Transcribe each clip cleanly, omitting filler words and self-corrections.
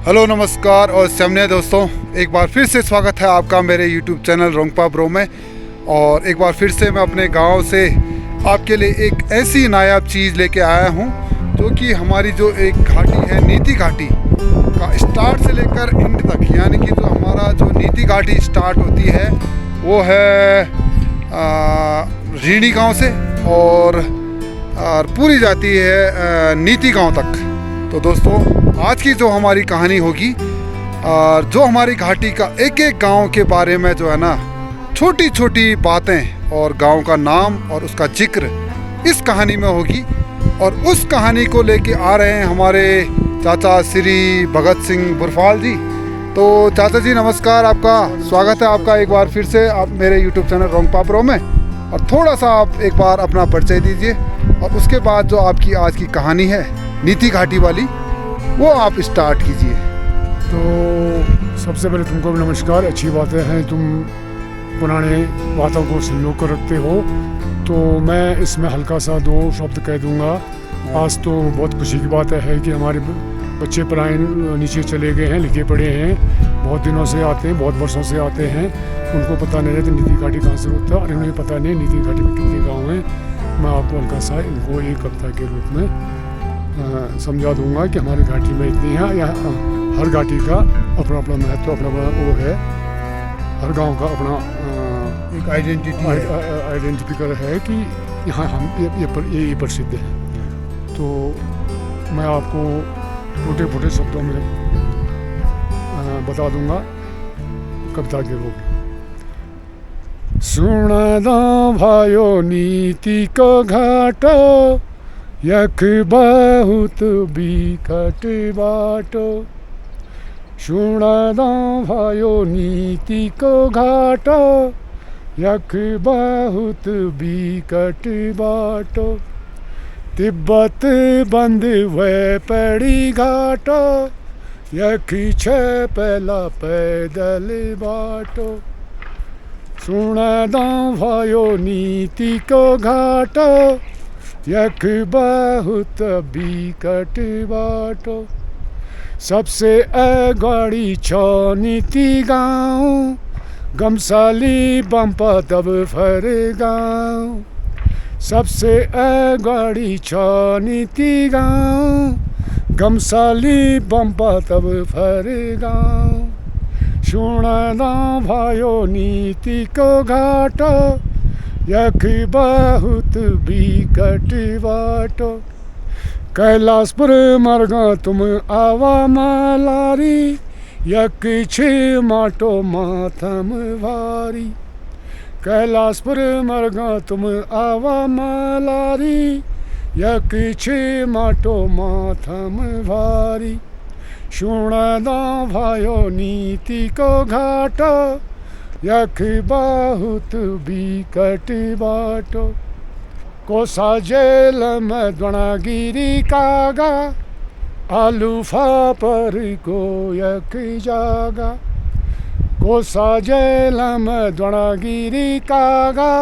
Hello नमस्कार और सामने दोस्तों, एक बार फिर से स्वागत है आपका मेरे YouTube चैनल रोंगपा ब्रो में। और एक बार फिर से मैं अपने गांव से आपके लिए एक ऐसी नायाब चीज़ लेके आया हूं जो कि हमारी जो एक घाटी है, नीति घाटी का स्टार्ट से लेकर एंड तक, यानी कि जो हमारा जो नीति घाटी स्टार्ट होती है वो है रीणी गांव से और पूरी जाती है नीति गांव तक। तो दोस्तों, आज की जो हमारी कहानी होगी और जो हमारी घाटी का एक एक गांव के बारे में जो है ना, छोटी छोटी बातें और गांव का नाम और उसका जिक्र इस कहानी में होगी। और उस कहानी को लेके आ रहे हैं हमारे चाचा श्री भगत सिंह बुरफाल जी। तो चाचा जी नमस्कार, आपका स्वागत है आपका एक बार फिर से आप मेरे YouTube चैनल रोंगपा ब्रो में। और थोड़ा सा आप एक बार अपना परिचय दीजिए और उसके बाद जो आपकी आज की कहानी है नीति घाटी वाली, वो आप स्टार्ट कीजिए। तो सबसे पहले तुमको भी नमस्कार। अच्छी बातें हैं, तुम पुराने बातों को संजो कर रखते हो। तो मैं इसमें हल्का सा दो शब्द कह दूंगा। आज तो बहुत खुशी की बात है कि हमारे बच्चे पढ़ाई नीचे चले गए हैं, लिखे पढ़े हैं, बहुत दिनों से आते हैं, बहुत वर्षों से आते हैं। उनको पता नहीं रहता नीति घाटी कहाँ से होता है और उन्हें पता नहीं नीति घाटी में कितने गाँव हैं। मैं आपको हल्का सा इनको एक कविता के रूप में समझा दूंगा कि हमारी घाटी में इतनी है। यहाँ हर घाटी का अपना अपना महत्व, अपना अपना वो है। हर गांव का अपना एक आइडेंटिफिकर है कि यहाँ हम ये प्रसिद्ध है। तो मैं आपको छोटे छोटे शब्दों में बता दूंगा कविता के रूप में। सुन दो भाइयो नीति को घाटो, यख बहुत बिकट बाटो। सुन दो भाइयो नीति को घाटो, यख बहुत बिकट बाटो। तिब्बत बंद वे पड़ी घाटो, यख छह पहला पैदल बाटो। सुन दो भाइयो नीति को घाटो, यख बहुत बिकट बाटो। सबसे अगाड़ी छो नीति गाँव, गमसाली बम्पा तब फर गाँव। सबसे अगाड़ी छो नीति गाँव, गमसाली बम्पा तब फर गाँव। सुन दो भाइयो नीति को घाटो, यख बहुत बिकट बाटो। कैलाशपुर मरगा तुम आवा मालारी, यख छे माटो माथम भारी। कैलाशपुर मरगा तुम आवा मालारी, यख छे माटो माथम भारी। सुन दो भाइयो नीति को घाटो, यख बहुत बिकट बाटो। कोसा जेल में द्रोणागिरी कागा, आलू फापर को यख जागा। कोसा जेल में द्रोणागिरी कागा,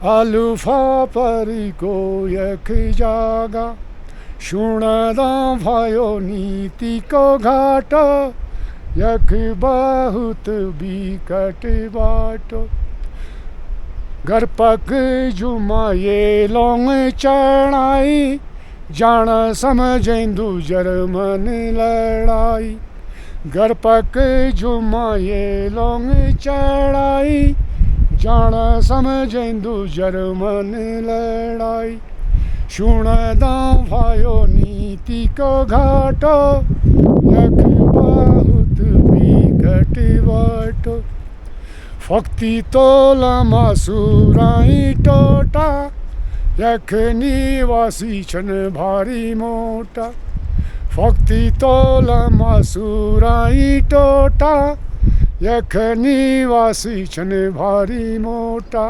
आलू फापर को यख जागा। सुन दो भाइयो नीति को घाटो, यख बहुत बिकट बाटो। घर पक जुमा ये लोंग चढ़ाई, जान समझेंदू जर्मन लड़ाई। घर पक जुमा ये लोंग चढ़ाई, जान समझेंदू जर्मन लड़ाई। सुन दो भाइयो नीति को घाटो, यख बहुत बिकट बाटो। फक्ति तोला मासुराई टोटा, यख निवासी छन भारी मोटा। फक्ति तोला मासुराई टोटा, यख निवासी छन भारी मोटा।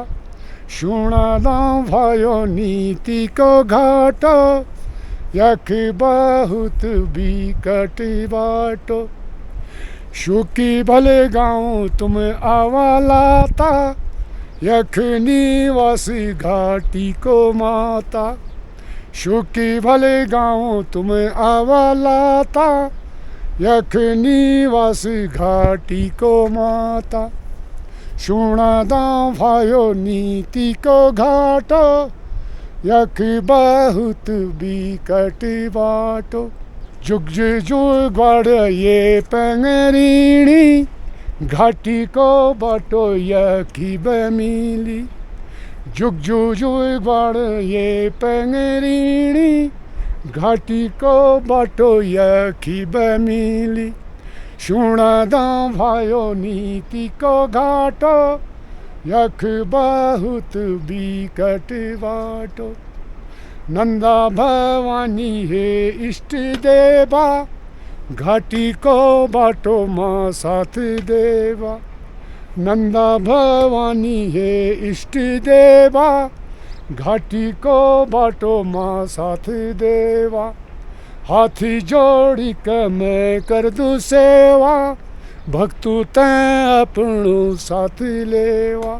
सुन दो भाइयो नीति को घाटो, यख बहुत बिकट बाटो। सुखी भले गाँव तुम आवा लाता, यख निवासी घाटी को माता। सुखी भले गाँव तुम आवा लाता, यख निवास घाटी को माता सुणदा भयो नीति को घाटो यख बहुत बिकट बाटो जुग जुग बड़ ये पंगरीणी घाटी को बाटो यखी बमिली जुग जुग बड़ ये पंगरीणी घाटी को बाटो यखी बमिली सुणदा भयो नीति को घाटो यख बहुत बिकट बाटो नंदा भवानी हे इष्ट देवा घाटी को बाटो माँ साथ देवा नंदा भवानी हे इष्ट देवा घाटी को बाटो माँ साथ देवा हाथी जोड़ी के मैं कर दूं सेवा भक्तु तैं अपनू साथ लेवा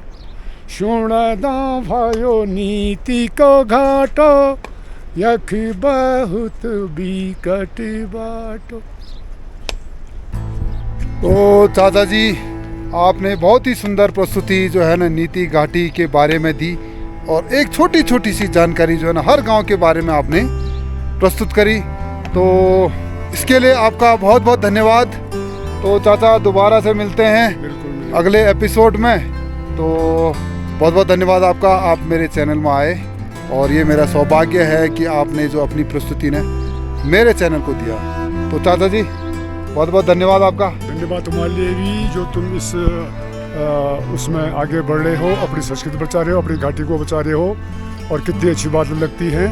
सुणदा भयो नीति को घाटो यख बहुत बिकट बाटो। तो चाचा जी आपने बहुत ही सुंदर प्रस्तुति जो है ना नीति घाटी के बारे में दी और एक छोटी छोटी सी जानकारी जो है ना हर गांव के बारे में आपने प्रस्तुत करी, तो इसके लिए आपका बहुत बहुत धन्यवाद। तो चाचा दोबारा से मिलते हैं बिल्कुल अगले एपिसोड में। तो बहुत बहुत धन्यवाद आपका, आप मेरे चैनल में आए और ये मेरा सौभाग्य है कि आपने जो अपनी प्रस्तुति ने मेरे चैनल को दिया। तो चाचा जी बहुत बहुत धन्यवाद आपका। धन्यवाद तुम्हारे लिए भी जो तुम इस उसमें आगे बढ़ रहे हो, अपनी संस्कृति बचा रहे हो, अपनी घाटी को बचा रहे हो और कितनी अच्छी बात लगती है।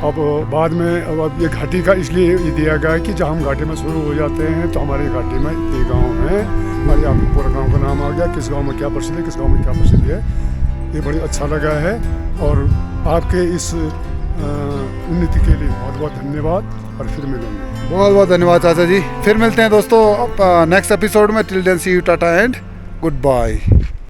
अब बाद में अब ये घाटी का इसलिए ये दिया गया है कि जब हम घाटी में शुरू हो जाते हैं तो हमारी घाटी में ये गांव है और ये आपको पूरा गांव का नाम आ गया, किस गांव में क्या प्रसिद्ध है, किस गांव में क्या प्रसिद्ध है, ये बड़ी अच्छा लगा है। और आपके इस उन्नति के लिए बहुत बहुत धन्यवाद और फिर मिलेंगे। बहुत बहुत धन्यवाद चाचा जी, फिर मिलते हैं दोस्तों नेक्स्ट एपिसोड में। Till then see you, tata and good bye.